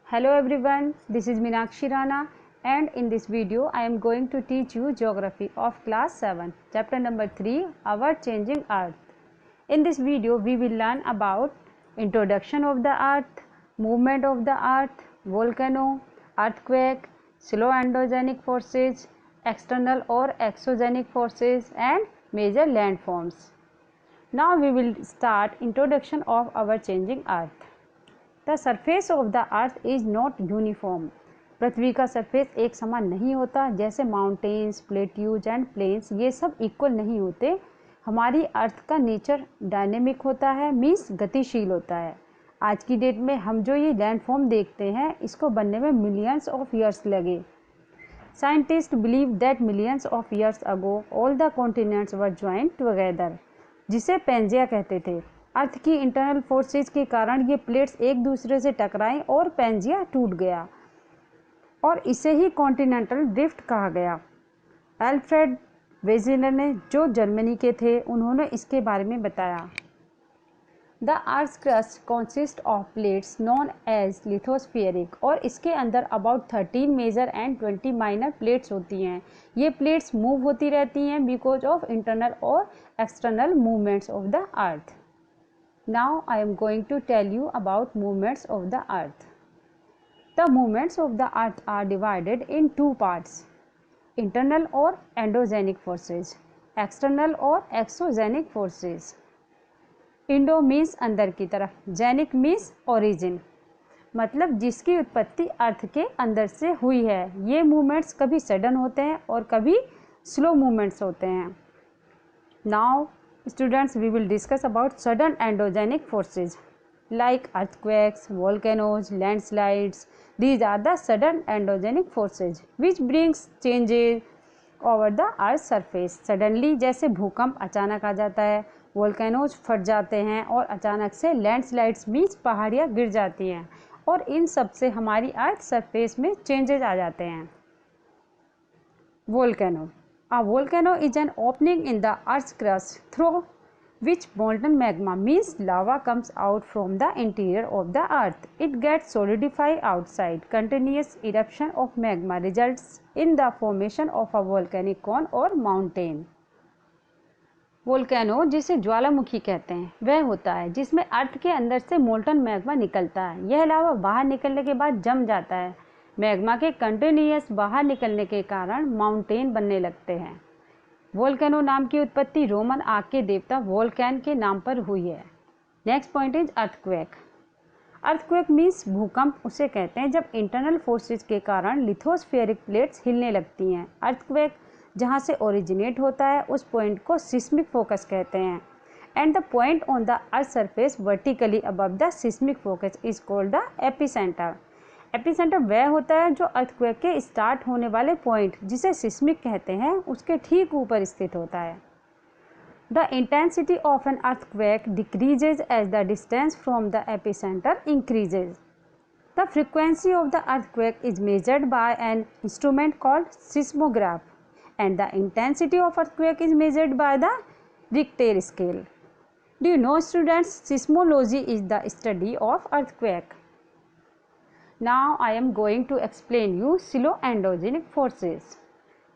Hello everyone, this is Meenakshi Rana and in this video I am going to teach you Geography of class 7, chapter number 3, Our Changing Earth. In this video we will learn about introduction of the earth, movement of the earth, volcano, earthquake, slow endogenic forces, external or exogenic forces and major landforms. Now we will start introduction of our changing earth. The surface of the earth is not uniform. पृथ्वी का surface एक समान नहीं होता. जैसे mountains, plateaus and planes ये सब equal नहीं होते. हमारी अर्थ का नेचर डायनेमिक होता है, मीन्स गतिशील होता है. आज की डेट में हम जो ये लैंडफॉर्म देखते हैं इसको बनने में मिलियंस ऑफ ईयर्स लगे. Scientist believe that millions of years ago all the continents were joined together, जिसे पेंजिया कहते थे. अर्थ की इंटरनल फोर्सेज के कारण ये प्लेट्स एक दूसरे से टकराई और पेंजिया टूट गया और इसे ही कॉन्टिनेंटल ड्रिफ्ट कहा गया. अल्फ्रेड वेजेनर ने, जो जर्मनी के थे, उन्होंने इसके बारे में बताया. The earth crust consist of plates known as lithospheric, और इसके अंदर about 13 major and 20 minor plates होती हैं. ये प्लेट्स मूव होती रहती हैं बिकॉज ऑफ इंटरनल और external movements of the earth. Now I am going to tell you about movements of the earth. The movements of the earth are divided in two parts: internal or endogenic forces, external or exogenic forces. Indo means अंदर की तरफ, genic means origin, मतलब जिसकी उत्पत्ति अर्थ के अंदर से हुई है. ये मूवमेंट्स कभी सडन होते हैं और कभी स्लो मूवमेंट्स होते हैं. Now students, we will discuss about sudden endogenic forces like earthquakes, volcanoes, landslides. These are the sudden endogenic forces which brings changes over the earth's surface. Suddenly जैसे भूकंप अचानक आ जाता है, वोल्केनोज फट जाते हैं और अचानक से लैंडस्लाइड्स मीन्स पहाड़ियाँ गिर जाती हैं और इन सब से हमारी अर्थ सरफेस में चेंजेस आ जाते हैं. Volcano. A volcano is an opening in the earth's crust through which molten magma means lava comes out from the interior of the earth. It gets solidified outside. Continuous eruption of magma results in the formation of a volcanic cone or mountain. Volcano, जिसे ज्वालामुखी कहते हैं, वह होता है जिसमें अर्थ के अंदर से मोल्टन मैग्मा निकलता है. यह लावा बाहर निकलने के बाद जम जाता है. मैग्मा के कंटिन्यूअस बाहर निकलने के कारण माउंटेन बनने लगते हैं. वोल्केनो नाम की उत्पत्ति रोमन आग के देवता वोल्कैन के नाम पर हुई है. Next point is earthquake. Earthquake means भूकंप उसे कहते हैं जब इंटरनल फोर्सेस के कारण लिथोस्फेरिक प्लेट्स हिलने लगती हैं. अर्थक्वेक जहां से ओरिजिनेट होता है उस पॉइंट को सिस्मिक फोकस कहते हैं. And the point on the earth surface vertically above the seismic focus is called the epicentre. Epicentre वह होता है जो अर्थक्वेक के स्टार्ट होने वाले पॉइंट, जिसे सिस्मिक कहते हैं, उसके ठीक ऊपर स्थित होता है. The intensity of an earthquake decreases as the distance from the epicentre increases. The frequency of the earthquake is measured by an instrument called seismograph and the intensity of earthquake is measured by the Richter scale. Do you know students, seismology is the study of earthquake. Now I am going to explain you slow endogenic forces.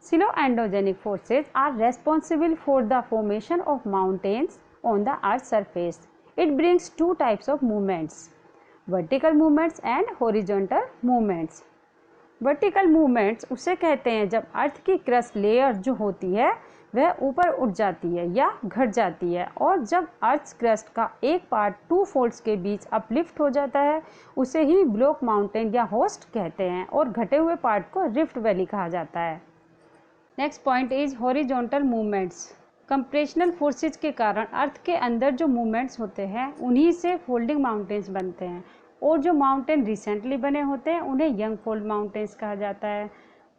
Slow endogenic forces are responsible for the formation of mountains on the earth's surface. It brings two types of movements: vertical movements and horizontal movements. Vertical movements उसे कहते हैं जब अर्थ की crust layer जो होती है वह ऊपर उठ जाती है या घट जाती है, और जब अर्थ क्रस्ट का एक पार्ट टू फोल्ड्स के बीच अपलिफ्ट हो जाता है उसे ही ब्लॉक माउंटेन या होस्ट कहते हैं, और घटे हुए पार्ट को रिफ्ट वैली कहा जाता है. Next point is horizontal movements. Compressional forces के कारण अर्थ के अंदर जो मूवमेंट्स होते हैं उन्हीं से फोल्डिंग माउंटेन्स बनते हैं, और जो माउंटेन रिसेंटली बने होते हैं उन्हें यंग फोल्ड माउंटेन्स कहा जाता है,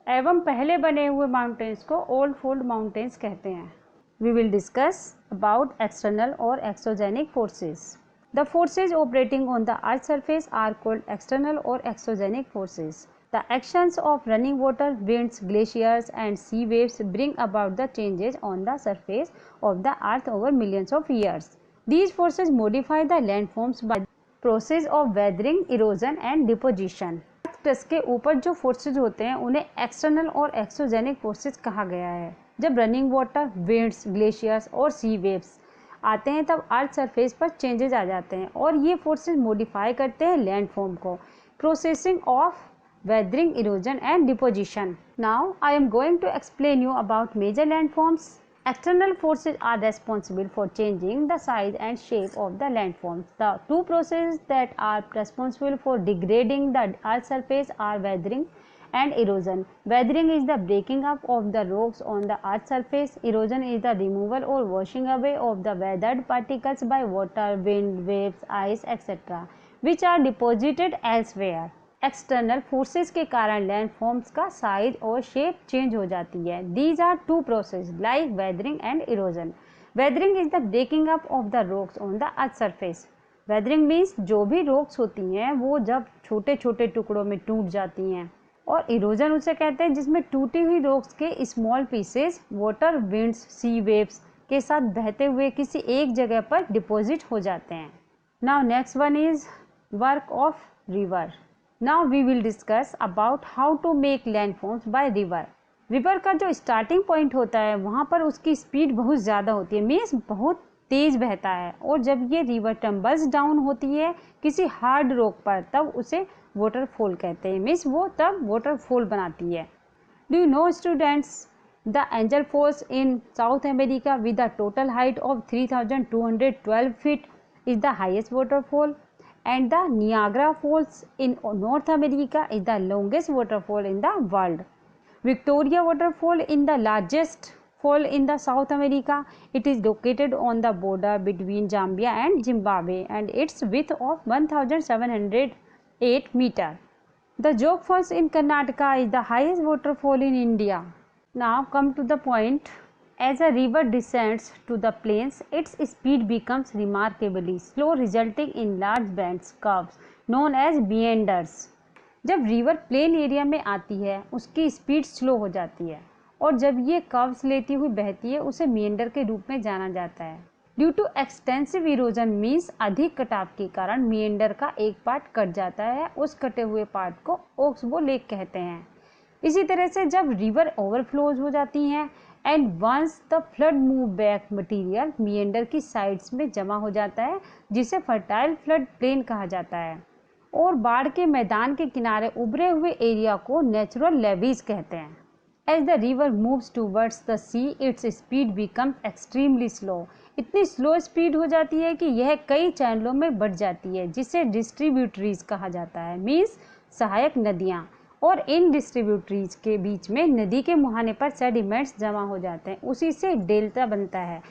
एवं पहले बने हुए माउंटेन्स को ओल्ड फोल्ड माउंटेन्स कहते हैं. We will discuss about external और exogenic forces. The forces operating on the earth surface are called external और exogenic forces. The actions of running water, winds, glaciers and sea waves bring about the changes on the surface of the earth over millions of years. These forces modify the landforms by process of weathering, erosion and deposition. Earth crust के ऊपर जो forces होते हैं उन्हें external और exogenic forces कहा गया है। जब रनिंग वाटर, विंड्स, ग्लेशियर्स और सी वेव्स आते हैं तब अर्थ सरफेस पर चेंजेस आ जाते हैं और ये फोर्सेज मॉडिफाई करते हैं लैंडफॉर्म को। Processing of weathering, erosion and deposition. Now I am going to explain you about major landforms. External forces are responsible for changing the size and shape of the landforms. The two processes that are responsible for degrading the earth surface are weathering and erosion. Weathering is the breaking up of the rocks on the earth surface. Erosion is the removal or washing away of the weathered particles by water, wind, waves, ice, etc., which are deposited elsewhere. External forces के कारण landforms का size और shape change हो जाती है। These are two process like weathering and erosion. Weathering is the breaking up of the rocks on the earth surface. Weathering means जो भी rocks होती हैं वो जब छोटे छोटे टुकड़ों में टूट जाती हैं, और इरोजन उसे कहते हैं जिसमें टूटी हुई रॉक्स के स्मॉल पीसेस वाटर, विंड्स, सी वेव्स के साथ बहते हुए किसी एक जगह पर डिपॉजिट हो जाते हैं। Now next one is work of river. Now we will discuss about how to make landforms by river. River का जो स्टार्टिंग पॉइंट होता है वहाँ पर उसकी स्पीड बहुत ज़्यादा होती है, मीन्स बहुत तेज़ बहता है, और जब ये रिवर टम्बल्स डाउन होती है किसी हार्ड रॉक पर तब उसे वाटरफॉल कहते हैं, मीन्स वो तब वाटरफॉल बनाती है। Do you know students, the angel falls in south America with the total height of 3212 feet is the highest waterfall, and the Niagara Falls in North America is the longest waterfall in the world. Victoria Waterfall is the largest fall in the South America. It is located on the border between Zambia and Zimbabwe and its width of 1708 meter. The Jog Falls in Karnataka is the highest waterfall in India. Now come to the point. As a river descends to the plains, its speed becomes remarkably slow, resulting in large bands, curves known as meanders. जब river plain area में आती है उसकी speed slow हो जाती है, और जब ये कर्व्स लेती हुई बहती है उसे meander के रूप में जाना जाता है। Due to extensive erosion means अधिक कटाव के कारण meander का एक पार्ट कट जाता है, उस कटे हुए पार्ट को ओक्सबो लेक कहते हैं। इसी तरह से जब रिवर ओवरफ्लोज हो जाती हैं and once the flood move back, material meander की साइड्स में जमा हो जाता है जिसे फर्टाइल फ्लड प्लेन कहा जाता है, और बाढ़ के मैदान के किनारे उभरे हुए एरिया को नेचुरल लेवीज कहते हैं। As the river moves towards the sea, its speed becomes extremely slow. इतनी स्लो स्पीड हो जाती है कि यह कई चैनलों में बढ़ जाती है जिसे डिस्ट्रीब्यूटरीज कहा जाता है, मीन्स सहायक नदियाँ, और इन डिस्ट्रीब्यूटरीज के बीच में नदी के मुहाने पर सेडिमेंट्स जमा हो जाते हैं, उसी से डेल्टा बनता है।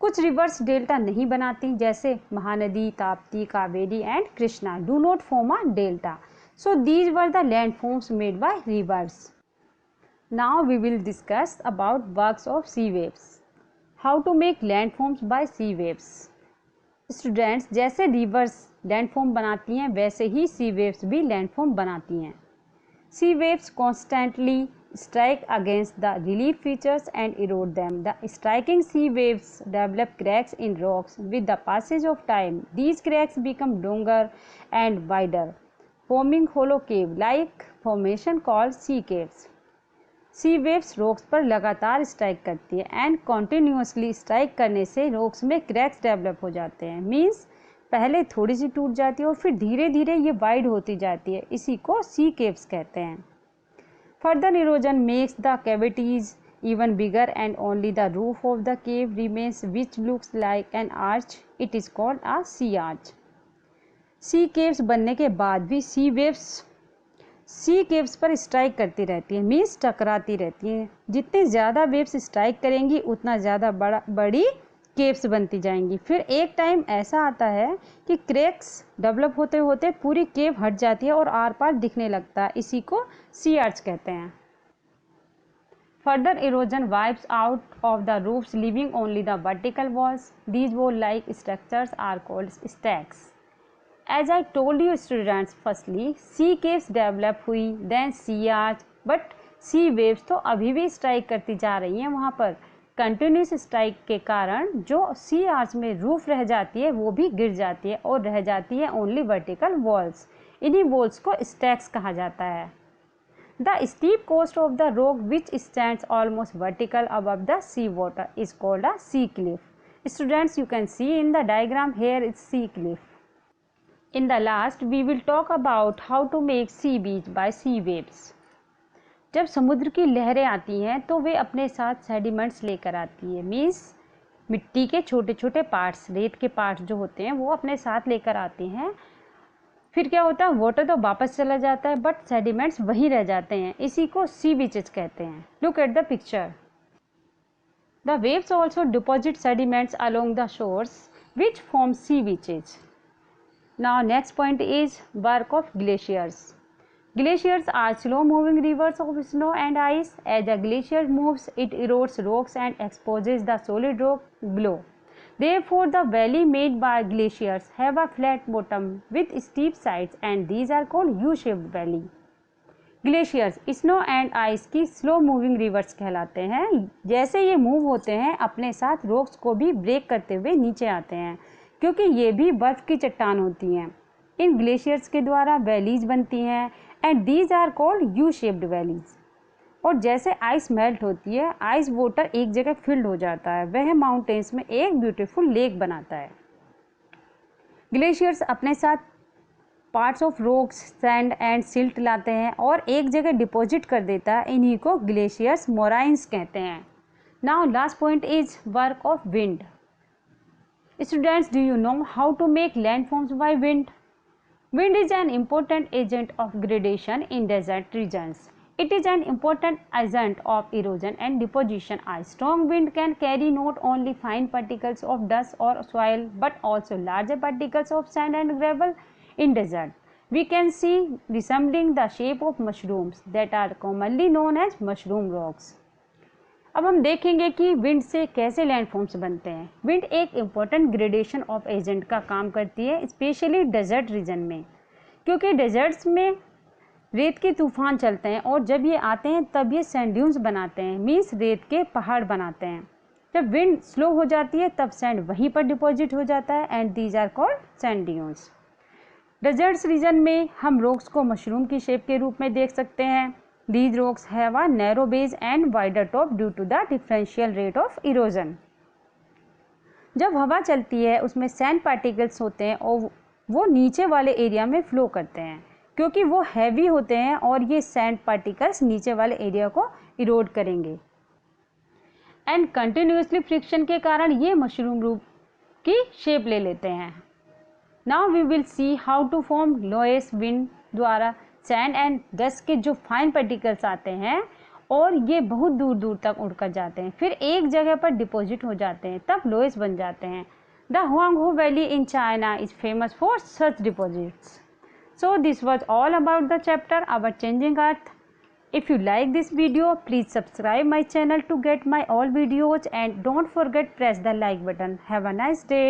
कुछ रिवर्स डेल्टा नहीं बनाती, जैसे Mahanadi, Tapti, Kaveri and Krishna do not form a delta. So these were the landforms made by rivers. Now we will discuss about works of sea waves. How to make landforms by sea waves. Students, जैसे rivers landform बनाती हैं वैसे ही सी waves भी landform बनाती हैं। Sea waves constantly strike against the relief features and erode them. The striking sea waves develop cracks in rocks. With the passage of time, these cracks become longer and wider, forming hollow cave-like formation called sea caves. Sea waves rocks पर लगातार strike करती है and continuously strike करने से rocks में cracks develop हो जाते हैं, मीन्स पहले थोड़ी सी टूट जाती है और फिर धीरे धीरे ये वाइड होती जाती है, इसी को सी केव्स कहते हैं। Further erosion makes the cavities even bigger and only the roof of the cave remains which looks like an arch, it is called a sea arch. Sea caves बनने के बाद भी सी केव्स पर स्ट्राइक करती रहती है, मीन्स टकराती रहती हैं। जितनी ज़्यादा वेव्स स्ट्राइक करेंगी उतना ज़्यादा बड़ी केव्स बनती जाएंगी। फिर एक टाइम ऐसा आता है कि क्रैक्स डेवलप होते होते पूरी केव हट जाती है और आर पार दिखने लगता है, इसी को सी आर्च कहते हैं। Further erosion wipes out of the roofs leaving only the vertical walls. These wall like structures are called stacks. As I told you students, firstly sea caves develop हुई, then sea arch, but sea waves तो अभी भी strike करती जा रही हैं वहाँ पर। कंटिन्यूस स्ट्राइक के कारण जो सी आर्च में रूफ रह जाती है वो भी गिर जाती है और रह जाती है ओनली वर्टिकल वॉल्स। इन्हीं वॉल्स को स्टैक्स कहा जाता है। The steep coast of the rock which stands almost vertical above the sea water is called a sea cliff. Students, you can see in the diagram here is sea cliff. In the last we will talk about how to make sea beach by sea waves. जब समुद्र की लहरें आती हैं तो वे अपने साथ sediments लेकर आती है, मीन्स मिट्टी के छोटे छोटे पार्ट्स, रेत के पार्ट्स जो होते हैं वो अपने साथ लेकर आते हैं। फिर क्या होता है, वाटर तो वापस चला जाता है बट सेडिमेंट्स वहीं रह जाते हैं। इसी को सी बीचेस कहते हैं। Look at the picture. The waves also deposit sediments along the shores which form sea beaches. Now next point is work of glaciers. Glaciers are slow moving rivers of snow and ice. As a glacier moves, it erodes rocks and exposes the solid rock below. Therefore, the valley made by glaciers have a flat bottom with steep sides and these are called U-shaped valley. Glaciers snow and ice की slow moving reverse कहलाते हैं। जैसे ये move होते हैं अपने साथ rocks को भी ब्रेक करते हुए नीचे आते हैं, क्योंकि ये भी बर्फ़ की चट्टान होती हैं। इन ग्लेशियर्स के द्वारा वैलीज बनती हैं and these are called U shaped valleys. और जैसे आइस मेल्ट होती है, आइस वाटर एक जगह फिल्ड हो जाता है, वह माउंटेन्स में एक ब्यूटीफुल लेक बनाता है। ग्लेशियर्स अपने साथ parts of rocks, sand and silt लाते हैं और एक जगह डिपॉजिट कर देता है। इन्हीं को ग्लेशियर्स मोराइंस कहते हैं। Now last point is work of wind. Students, do you know how to make landforms by wind? Wind is an important agent of gradation in desert regions. It is an important agent of erosion and deposition. A strong wind can carry not only fine particles of dust or soil but also larger particles of sand and gravel. In desert, we can see resembling the shape of mushrooms that are commonly known as mushroom rocks. अब हम देखेंगे कि wind से कैसे landforms बनते हैं। Wind एक important gradation of agent का काम करती है, स्पेशली डेजर्ट रीजन में, क्योंकि डेजर्ट्स में रेत के तूफान चलते हैं और जब ये आते हैं तब ये सैंड ड्यून्स बनाते हैं, मीन्स रेत के पहाड़ बनाते हैं। जब विंड स्लो हो जाती है तब सैंड वहीं पर डिपॉजिट हो जाता है and these are called sand dunes. Deserts region में हम रॉक्स को मशरूम की शेप के रूप में देख सकते हैं। These rocks have a narrow base and wider top due to the differential rate of erosion. जब हवा चलती है उसमें सैंड पार्टिकल्स होते हैं और वो नीचे वाले एरिया में फ्लो करते हैं, क्योंकि वो हैवी होते हैं और ये सैंड पार्टिकल्स नीचे वाले एरिया को इरोड करेंगे एंड कंटिन्यूसली फ्रिक्शन के कारण ये मशरूम रूप की शेप ले लेते हैं। Now we will see how to form loess wind द्वारा सैंड एंड डस्ट के जो फाइन पार्टिकल्स आते हैं और ये बहुत दूर दूर तक उड़कर जाते हैं, फिर एक जगह पर डिपॉजिट हो जाते हैं, तब लोएस्ट बन जाते हैं। The हुआंगहो valley in China is famous for such deposits. So this was all about the chapter Our Changing Earth. If you like this video, please subscribe my channel to get my all videos and don't forget press the like button. Have a nice day.